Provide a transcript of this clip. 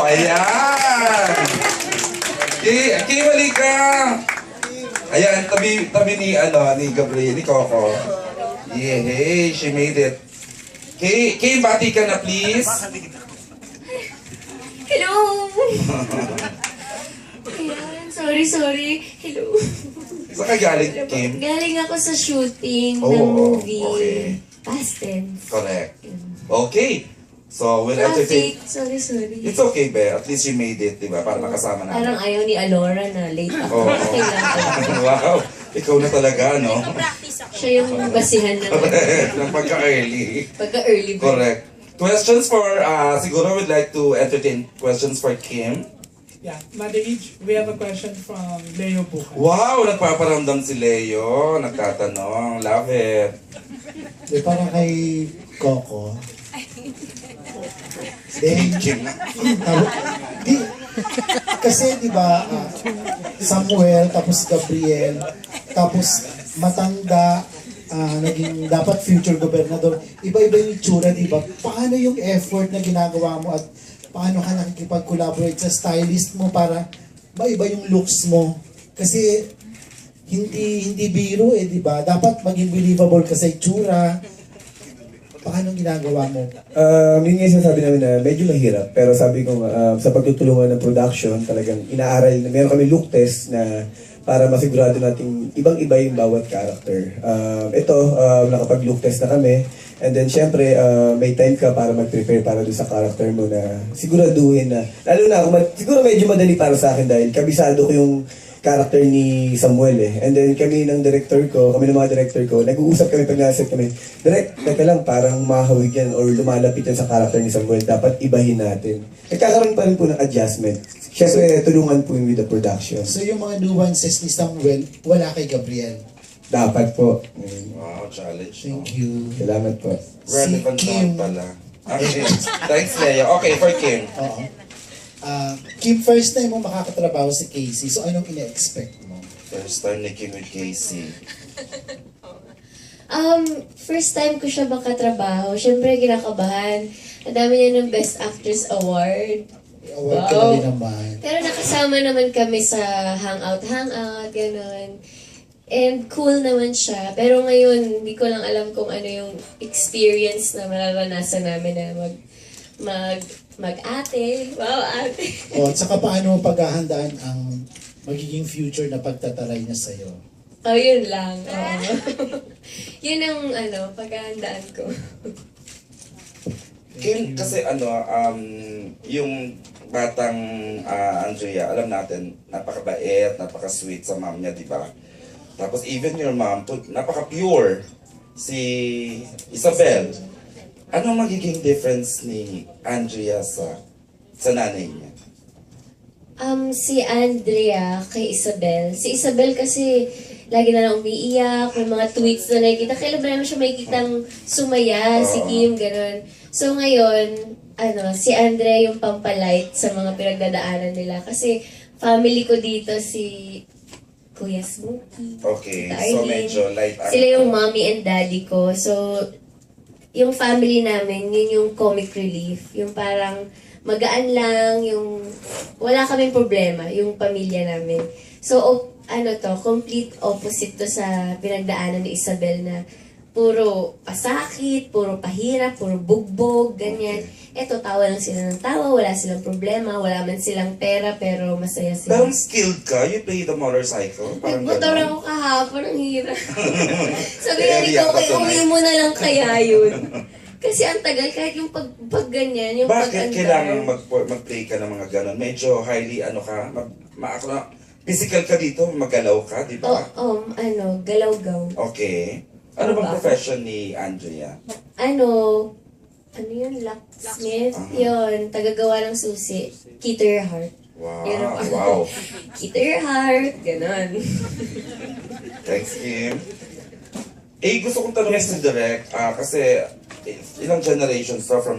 Ayan! Kim, halika! Ayan, tabi ni Gabriel, ni Coco. Yeah, hey, she made it. Kim, bati ka na please. Hello! Ayan, sorry. Hello. Saan ka galing, Kim? Galing ako sa shooting Oh, ng movie. okay. Past tense. Correct. Okay. So, we'll entertain. Traffic. Sorry. It's okay, Be. At least you made it, di ba? Para makasama namin. Parang ayaw ni Alora na late ako. Oo. Okay lang. Wow. Ikaw na talaga, no? Siya yung basihan naman. Ng pagka-early. Pagka-early bird. Correct. Questions for, siguro we'd like to entertain questions for Kim. Yeah, Mother Age, we have a question from Leo Bukan. Wow! Nagpaparamdam si Leo. Nagtatanong. Love it. Di parang kay Coco. Then, Kim na. di, kasi di ba Samuel, tapos Gabriel, tapos matanda, naging dapat future gobernador. Iba-iba yung itsura, di ba? Paano yung effort na ginagawa mo at paano ka nakikipag-collaborate sa stylist mo para maiba yung looks mo? Kasi hindi biro di ba? Dapat maging believable ka sa itsura. Paano ginagawa mo? Yun nga yung sinasabi namin na medyo mahirap. Pero sabi ko sa pagtutulungan ng production, talagang inaaral na meron kami look test na para masigurado nating ibang-iba yung bawat character. Ito, nakapag-look test na kami. And then, syempre, may time ka para mag-prepare para doon sa character mo na siguraduhin na, lalo na, siguro medyo madali para sa akin dahil kabisado ko yung character ni Samuel And then kami ng mga director ko, nag-uusap kami pag nasa kami, direct, teka lang, parang mahawig yan or lumalapit yan sa character ni Samuel, dapat ibahin natin. Nagkakaroon pa rin po ng adjustment. Siyempre, tulungan po with the production. So yung mga nuances ni Samuel, wala kay Gabriel. Dapat po. Wow, challenge. Thank you. Salamat po. Relevant Si Kim. naman pala. Okay. Thanks, Leo. Okay, for Kim. Oo. Kim, first time mo makakatrabaho si Casey, so anong ina-expect mo? First time ni Kim with Casey. First time ko siya makatrabaho. Siyempre, kinakabahan. Ang dami niya ng Best Actress Award. Award ka na Wow. rin naman. Pero nakasama naman kami sa hangout, gano'n. And cool naman siya. Pero ngayon, hindi ko lang alam kung ano yung experience na mararanasan namin na mag-ate. Wow, ate. O, at saka paano mo paghahandaan ang magiging future na pagtataray niya sa'yo? Oh, yun lang. Oo. Yun ang paghahandaan ko. Kim, kasi yung batang Andrea, alam natin, napakabait, napaka-sweet sa mom niya, di ba? Tapos even your mom, napaka-pure si Isabel. Ano magiging difference ni Andrea sa nanay niya? Si Andrea kay Isabel. Si Isabel kasi lagi na lang umiiyak, may mga tweets na nakikita. Kailan ba naman siya makikitang sumaya, si Kim, gano'n. So ngayon, si Andrea yung pampalight sa mga pinagdadaanan nila. Kasi family ko dito si Kuya Smokey. Okay, Tita so Arlene. medyo light. Sila yung mommy and daddy ko. So, yung family namin, yun yung comic relief. Yung parang magaan lang, yung wala kaming problema, yung pamilya namin. So, complete opposite to sa pinagdaanan ni Isabel na puro pasakit, puro pahirap, puro bugbog, ganyan. Eto, tawa lang sila ng tawa, wala silang problema, wala man silang pera, pero masaya sila. Pero skilled ka, you play the motorcycle. Parang Nagmotor ganun. ako kahapon, ang hirap. Sabi Kaya nga ni iyak ko, ka tonight. uwi mo na lang kaya yun. Kasi ang tagal, kahit yung pag ganyan, yung Bakit pag-andar. kailangan mag-play ka ng mga ganon? Medyo highly, physical ka dito, magalaw ka, di ba? Galaw-gaw. Okay. Ano bang Diba? profession ni Andrea? Ano yun, locksmith? Yun, tagagawa ng susi. Key to your heart. Wow, Yun ang wow. Key to your heart, ganon. Thanks, Kim. Gusto kong tanongin si Direk, kasi ilang generations to from